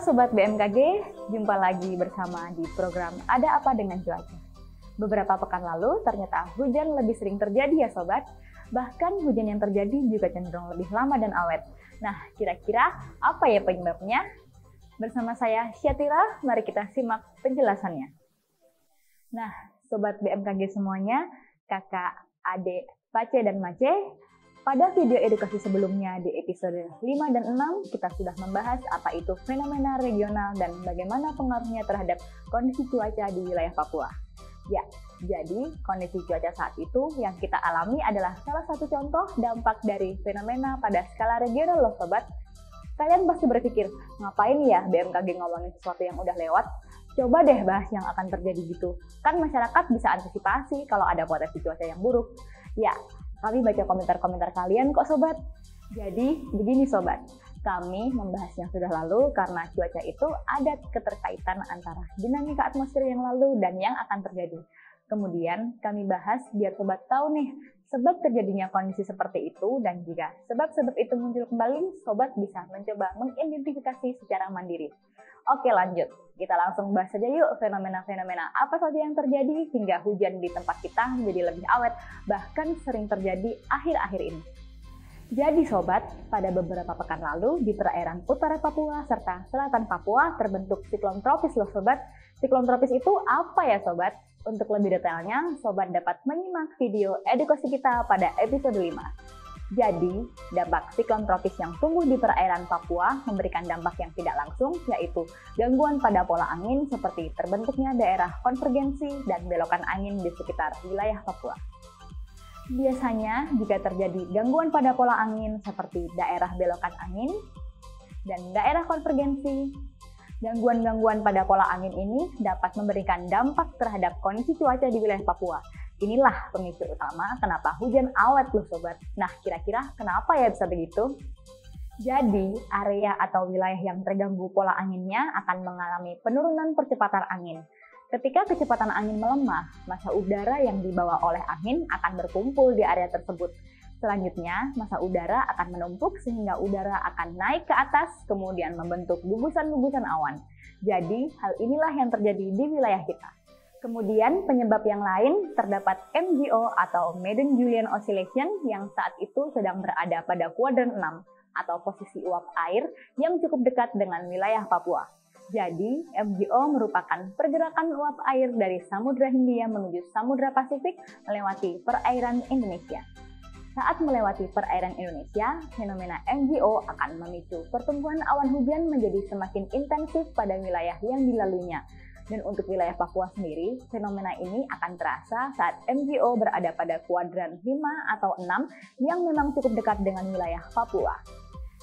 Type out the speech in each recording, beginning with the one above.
Sobat BMKG, jumpa lagi bersama di program Ada Apa Dengan Cuaca. Beberapa pekan lalu ternyata hujan lebih sering terjadi ya Sobat. Bahkan hujan yang terjadi juga cenderung lebih lama dan awet. Nah, kira-kira apa ya penyebabnya? Bersama saya Syatira, mari kita simak penjelasannya. Nah, Sobat BMKG semuanya, kakak, adik, pace, dan mace, pada video edukasi sebelumnya di episode 5 dan 6, kita sudah membahas apa itu fenomena regional dan bagaimana pengaruhnya terhadap kondisi cuaca di wilayah Papua. Ya, jadi kondisi cuaca saat itu yang kita alami adalah salah satu contoh dampak dari fenomena pada skala regional loh Sobat. Kalian pasti berpikir, ngapain ya BMKG ngomongin sesuatu yang udah lewat? Coba deh bahas yang akan terjadi gitu. Kan masyarakat bisa antisipasi kalau ada potensi cuaca yang buruk. Ya, kami baca komentar-komentar kalian kok Sobat. Jadi begini Sobat, kami membahas yang sudah lalu karena cuaca itu ada keterkaitan antara dinamika atmosfer yang lalu dan yang akan terjadi. Kemudian kami bahas biar Sobat tahu nih sebab terjadinya kondisi seperti itu, dan jika sebab-sebab itu muncul kembali, Sobat bisa mencoba mengidentifikasi secara mandiri. Oke lanjut, kita langsung bahas saja yuk fenomena-fenomena apa saja yang terjadi hingga hujan di tempat kita menjadi lebih awet, bahkan sering terjadi akhir-akhir ini. Jadi Sobat, pada beberapa pekan lalu di perairan utara Papua serta selatan Papua terbentuk siklon tropis loh Sobat. Siklon tropis itu apa ya Sobat? Untuk lebih detailnya, Sobat dapat menyimak video edukasi kita pada episode 5. Jadi, dampak siklon tropis yang tumbuh di perairan Papua memberikan dampak yang tidak langsung, yaitu gangguan pada pola angin seperti terbentuknya daerah konvergensi dan belokan angin di sekitar wilayah Papua. Biasanya, jika terjadi gangguan pada pola angin seperti daerah belokan angin dan daerah konvergensi, gangguan-gangguan pada pola angin ini dapat memberikan dampak terhadap kondisi cuaca di wilayah Papua. Inilah pemicu utama kenapa hujan awet loh Sobat. Nah, kira-kira kenapa ya bisa begitu? Jadi, area atau wilayah yang terganggu pola anginnya akan mengalami penurunan percepatan angin. Ketika kecepatan angin melemah, massa udara yang dibawa oleh angin akan berkumpul di area tersebut. Selanjutnya, massa udara akan menumpuk sehingga udara akan naik ke atas, kemudian membentuk gugusan-gugusan awan. Jadi, hal inilah yang terjadi di wilayah kita. Kemudian, penyebab yang lain terdapat MJO atau Madden Julian Oscillation yang saat itu sedang berada pada kuadran 6 atau posisi uap air yang cukup dekat dengan wilayah Papua. Jadi, MJO merupakan pergerakan uap air dari Samudra Hindia menuju Samudra Pasifik melewati perairan Indonesia. Saat melewati perairan Indonesia, fenomena MJO akan memicu pertumbuhan awan hujan menjadi semakin intensif pada wilayah yang dilaluinya. Dan untuk wilayah Papua sendiri, fenomena ini akan terasa saat MJO berada pada kuadran 5 atau 6 yang memang cukup dekat dengan wilayah Papua.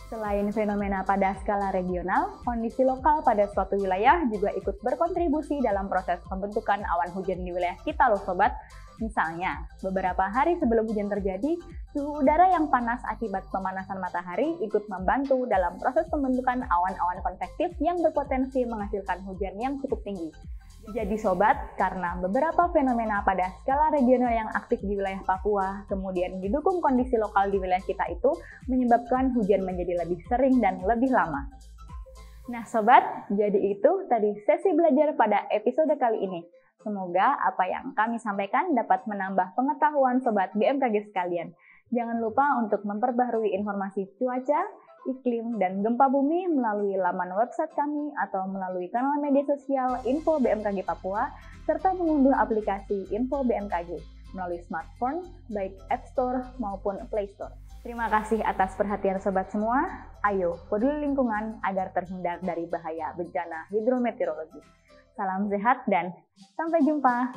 Selain fenomena pada skala regional, kondisi lokal pada suatu wilayah juga ikut berkontribusi dalam proses pembentukan awan hujan di wilayah kita loh Sobat. Misalnya, beberapa hari sebelum hujan terjadi, suhu udara yang panas akibat pemanasan matahari ikut membantu dalam proses pembentukan awan-awan konvektif yang berpotensi menghasilkan hujan yang cukup tinggi. Jadi Sobat, karena beberapa fenomena pada skala regional yang aktif di wilayah Papua, kemudian didukung kondisi lokal di wilayah kita itu, menyebabkan hujan menjadi lebih sering dan lebih lama. Nah Sobat, jadi itu tadi sesi belajar pada episode kali ini. Semoga apa yang kami sampaikan dapat menambah pengetahuan Sobat BMKG sekalian. Jangan lupa untuk memperbaharui informasi cuaca, iklim, dan gempa bumi melalui laman website kami atau melalui kanal media sosial Info BMKG Papua, serta mengunduh aplikasi Info BMKG melalui smartphone, baik App Store maupun Play Store. Terima kasih atas perhatian Sobat semua. Ayo, peduli lingkungan agar terhindar dari bahaya bencana hidrometeorologi. Salam sehat dan sampai jumpa.